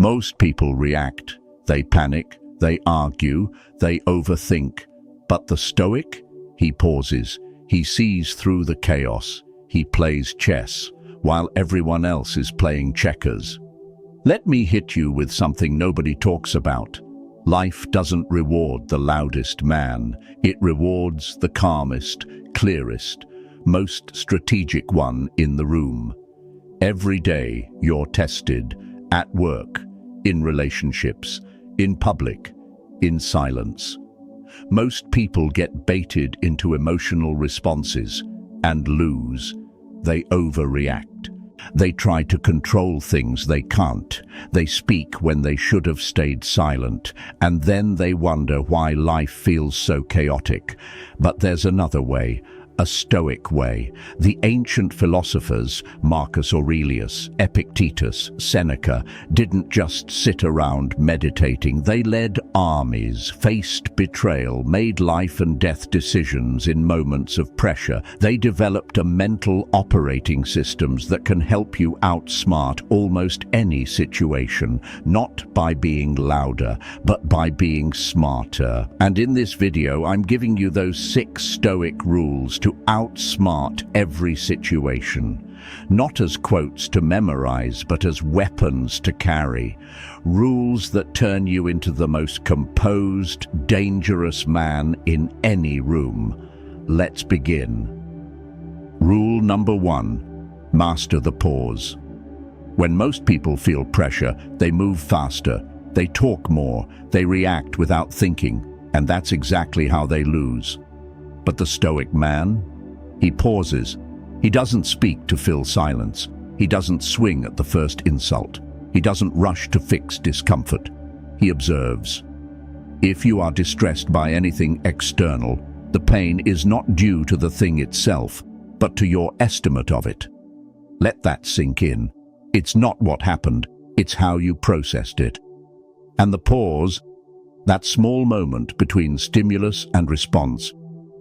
Most people react. They panic, they argue, they overthink. But the Stoic? He pauses. He sees through the chaos. He plays chess, while everyone else is playing checkers. Let me hit you with something nobody talks about. Life doesn't reward the loudest man. It rewards the calmest, clearest, most strategic one in the room. Every day you're tested, at work, in relationships, in public, in silence. Most people get baited into emotional responses and lose. They overreact. They try to control things they can't. They speak when they should have stayed silent, and then they wonder why life feels so chaotic. But there's another way. A Stoic way. The ancient philosophers, Marcus Aurelius, Epictetus, Seneca, didn't just sit around meditating. They led armies, faced betrayal, made life and death decisions in moments of pressure. They developed a mental operating systems that can help you outsmart almost any situation, not by being louder, but by being smarter. And in this video, I'm giving you those 6 Stoic rules to outsmart every situation, not as quotes to memorize, but as weapons to carry. Rules that turn you into the most composed, dangerous man in any room. Let's begin. Rule number 1, master the pause. When most people feel pressure, they move faster, they talk more, they react without thinking, and that's exactly how they lose. But the Stoic man? He pauses. He doesn't speak to fill silence. He doesn't swing at the first insult. He doesn't rush to fix discomfort. He observes. If you are distressed by anything external, the pain is not due to the thing itself, but to your estimate of it. Let that sink in. It's not what happened, it's how you processed it. And the pause, that small moment between stimulus and response,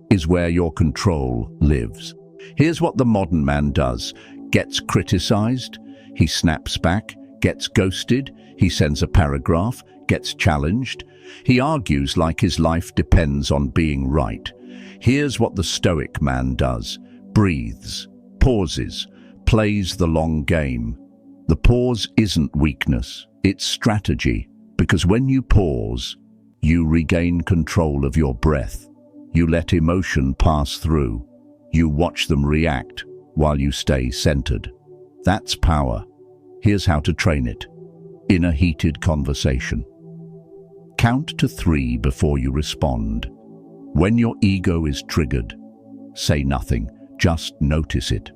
is where your control lives. Here's what the modern man does. Gets criticized, he snaps back, gets ghosted, he sends a paragraph, gets challenged. He argues like his life depends on being right. Here's what the Stoic man does. Breathes, pauses, plays the long game. The pause isn't weakness, it's strategy, because when you pause, you regain control of your breath. You let emotion pass through. You watch them react while you stay centered. That's power. Here's how to train it. In a heated conversation. Count to 3 before you respond. When your ego is triggered, say nothing, just notice it.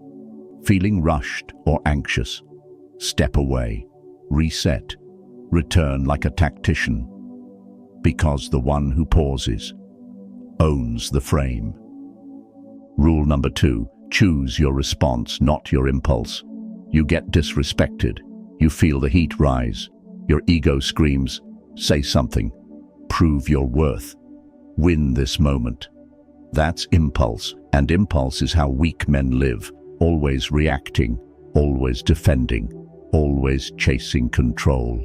Feeling rushed or anxious, step away, reset, return like a tactician. Because the one who pauses owns the frame. Rule number 2, choose your response, not your impulse. You get disrespected. You feel the heat rise. Your ego screams, say something. Prove your worth. Win this moment. That's impulse, and impulse is how weak men live, always reacting, always defending, always chasing control.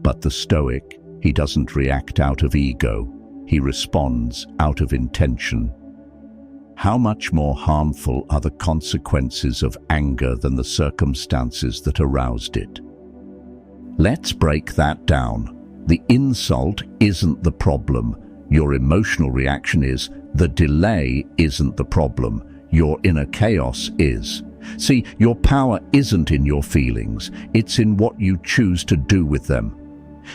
But the Stoic, he doesn't react out of ego. He responds out of intention. How much more harmful are the consequences of anger than the circumstances that aroused it? Let's break that down. The insult isn't the problem. Your emotional reaction is. The delay isn't the problem. Your inner chaos is. See, your power isn't in your feelings. It's in what you choose to do with them.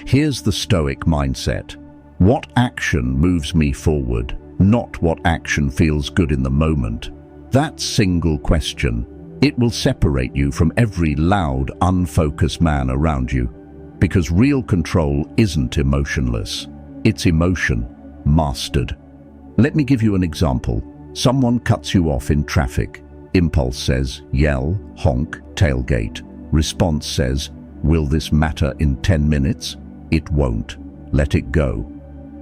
Here's the Stoic mindset. What action moves me forward, not what action feels good in the moment? That single question, it will separate you from every loud, unfocused man around you. Because real control isn't emotionless. It's emotion, mastered. Let me give you an example. Someone cuts you off in traffic. Impulse says, yell, honk, tailgate. Response says, will this matter in 10 minutes? It won't. Let it go.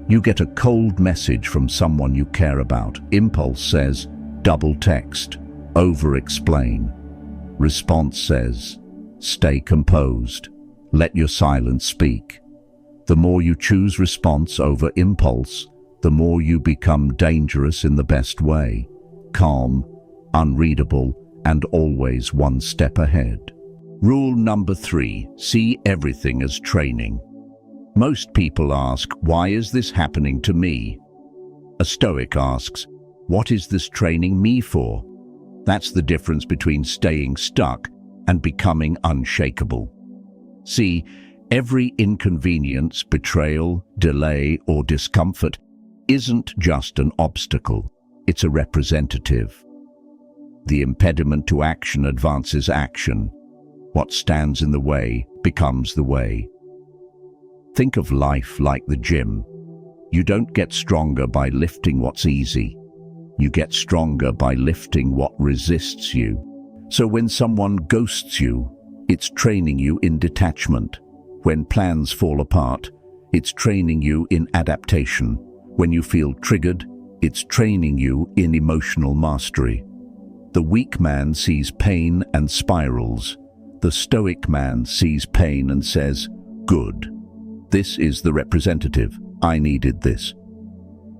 You get a cold message from someone you care about. Impulse says, double text, over-explain. Response says, stay composed. Let your silence speak. The more you choose response over impulse, the more you become dangerous in the best way. Calm, unreadable, and always one step ahead. Rule number 3, see everything as training. Most people ask, why is this happening to me? A Stoic asks, what is this training me for? That's the difference between staying stuck and becoming unshakable. See, every inconvenience, betrayal, delay, or discomfort isn't just an obstacle, it's a representative. The impediment to action advances action. What stands in the way becomes the way. Think of life like the gym. You don't get stronger by lifting what's easy. You get stronger by lifting what resists you. So when someone ghosts you, it's training you in detachment. When plans fall apart, it's training you in adaptation. When you feel triggered, it's training you in emotional mastery. The weak man sees pain and spirals. The Stoic man sees pain and says, good. This is the representative. I needed this.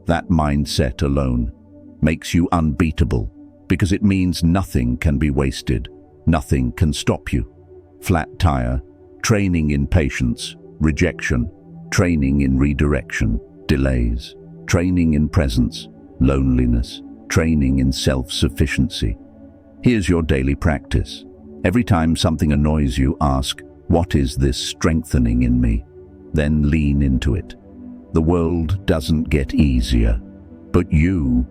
That mindset alone makes you unbeatable because it means nothing can be wasted. Nothing can stop you. Flat tire, training in patience, rejection, training in redirection, delays, training in presence, loneliness, training in self-sufficiency. Here's your daily practice. Every time something annoys you, ask, what is this strengthening in me? Then lean into it. The world doesn't get easier, but you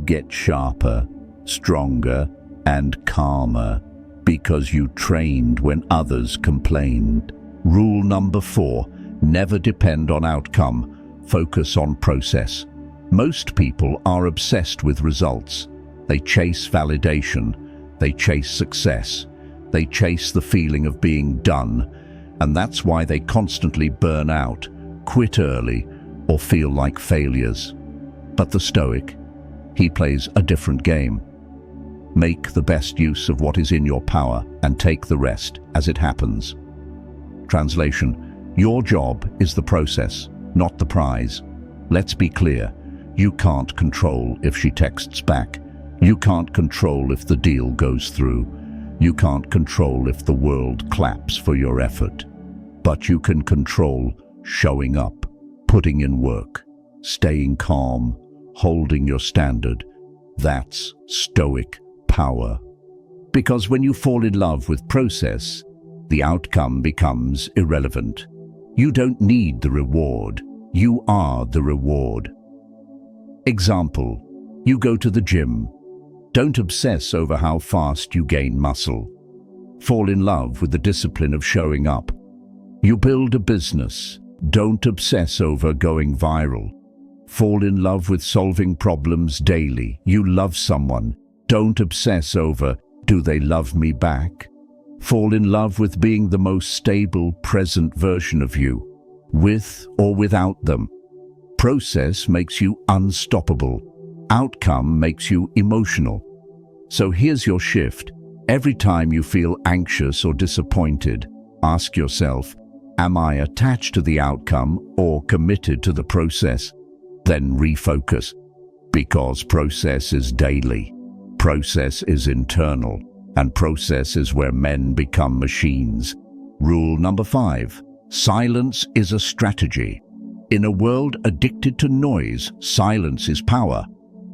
get sharper, stronger, and calmer because you trained when others complained. Rule number 4, never depend on outcome, focus on process. Most people are obsessed with results. They chase validation, they chase success, they chase the feeling of being done, and that's why they constantly burn out, quit early, or feel like failures. But the Stoic, he plays a different game. Make the best use of what is in your power and take the rest as it happens. Translation: your job is the process, not the prize. Let's be clear, you can't control if she texts back. You can't control if the deal goes through. You can't control if the world claps for your effort. But you can control showing up, putting in work, staying calm, holding your standard. That's Stoic power. Because when you fall in love with process, the outcome becomes irrelevant. You don't need the reward. You are the reward. Example: you go to the gym. Don't obsess over how fast you gain muscle. Fall in love with the discipline of showing up. You build a business. Don't obsess over going viral. Fall in love with solving problems daily. You love someone. Don't obsess over, do they love me back? Fall in love with being the most stable, present version of you, with or without them. Process makes you unstoppable. Outcome makes you emotional. So here's your shift. Every time you feel anxious or disappointed, ask yourself, am I attached to the outcome or committed to the process? Then refocus. Because process is daily. Process is internal. And process is where men become machines. Rule number 5. Silence is a strategy. In a world addicted to noise, silence is power.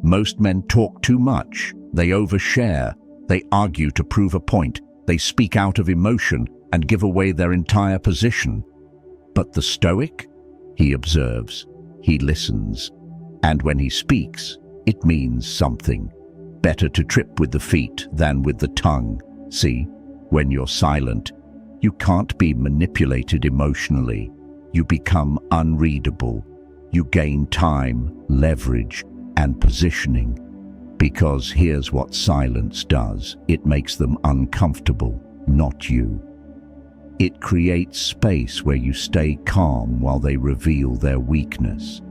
Most men talk too much. They overshare. They argue to prove a point. They speak out of emotion and give away their entire position. But the Stoic, he observes, he listens. And when he speaks, it means something. Better to trip with the feet than with the tongue. See, when you're silent, you can't be manipulated emotionally. You become unreadable. You gain time, leverage, and positioning. Because here's what silence does. It makes them uncomfortable, not you. It creates space where you stay calm while they reveal their weakness.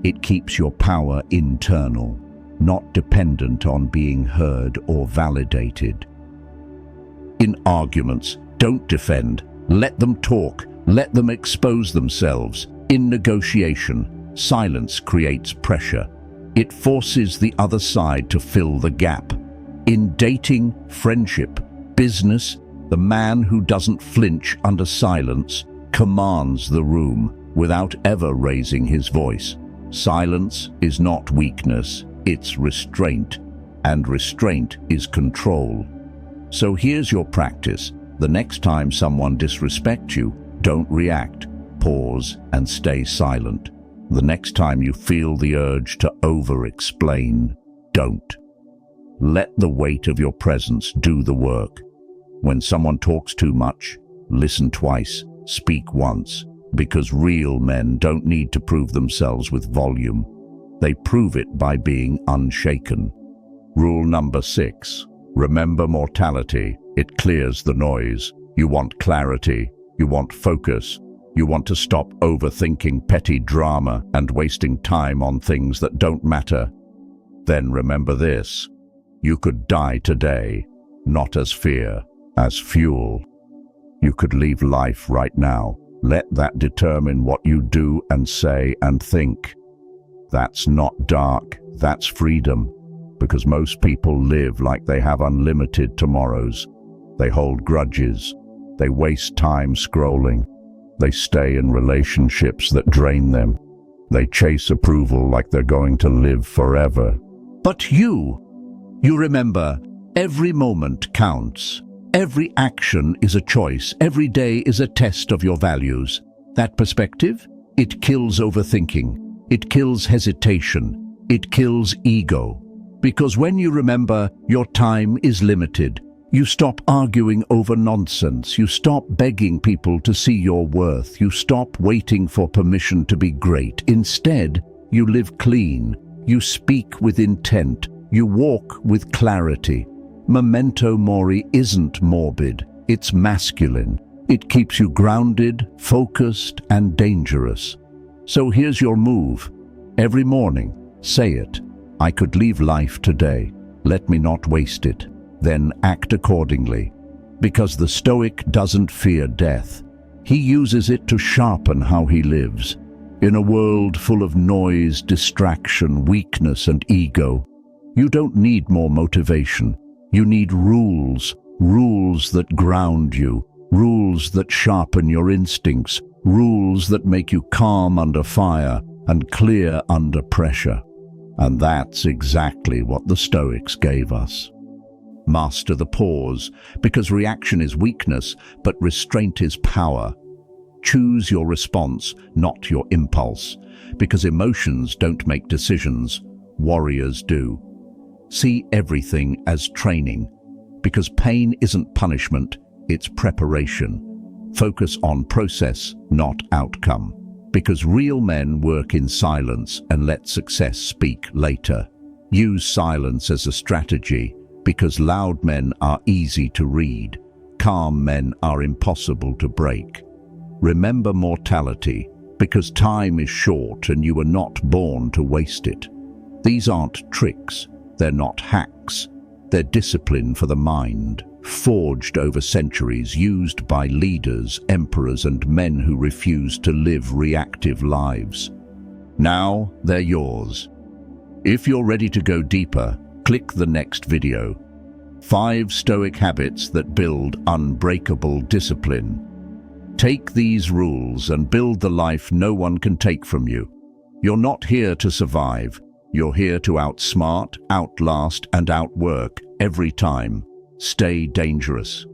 It keeps your power internal, not dependent on being heard or validated. In arguments, don't defend, Let them talk. Let them expose themselves. In negotiation, silence creates pressure. It forces the other side to fill the gap. In dating, friendship, business, the man who doesn't flinch under silence commands the room without ever raising his voice. Silence is not weakness, it's restraint, and restraint is control. So here's your practice. The next time someone disrespects you, don't react. Pause and stay silent. The next time you feel the urge to over-explain, don't. Let the weight of your presence do the work. When someone talks too much, listen twice, speak once, because real men don't need to prove themselves with volume. They prove it by being unshaken. Rule number 6. Remember mortality. It clears the noise. You want clarity. You want focus. You want to stop overthinking petty drama and wasting time on things that don't matter. Then remember this. You could die today, not as fear, as fuel. You could leave life right now. Let that determine what you do and say and think. That's not dark, that's freedom. Because most people live like they have unlimited tomorrows. They hold grudges. They waste time scrolling. They stay in relationships that drain them. They chase approval like they're going to live forever. But you remember, every moment counts. Every action is a choice. Every day is a test of your values. That perspective, it kills overthinking. It kills hesitation. It kills ego. Because when you remember your time is limited, you stop arguing over nonsense. You stop begging people to see your worth. You stop waiting for permission to be great. Instead, you live clean. You speak with intent. You walk with clarity. Memento mori isn't morbid. It's masculine. It keeps you grounded, focused, and dangerous. So here's your move. Every morning, say it. I could leave life today. Let me not waste it. Then act accordingly. Because the Stoic doesn't fear death. He uses it to sharpen how he lives. In a world full of noise, distraction, weakness, and ego, you don't need more motivation. You need rules. Rules that ground you. Rules that sharpen your instincts. Rules that make you calm under fire and clear under pressure. And that's exactly what the Stoics gave us. Master the pause, because reaction is weakness, but restraint is power. Choose your response, not your impulse, because emotions don't make decisions, warriors do. See everything as training, because pain isn't punishment, it's preparation. Focus on process, not outcome. Because real men work in silence and let success speak later. Use silence as a strategy, because loud men are easy to read. Calm men are impossible to break. Remember mortality, because time is short and you were not born to waste it. These aren't tricks, they're not hacks. They're discipline for the mind, forged over centuries, used by leaders, emperors, and men who refuse to live reactive lives. Now they're yours. If you're ready to go deeper, click the next video. 5 Stoic habits that build unbreakable discipline. Take these rules and build the life no one can take from you. You're not here to survive. You're here to outsmart, outlast, and outwork every time. Stay dangerous.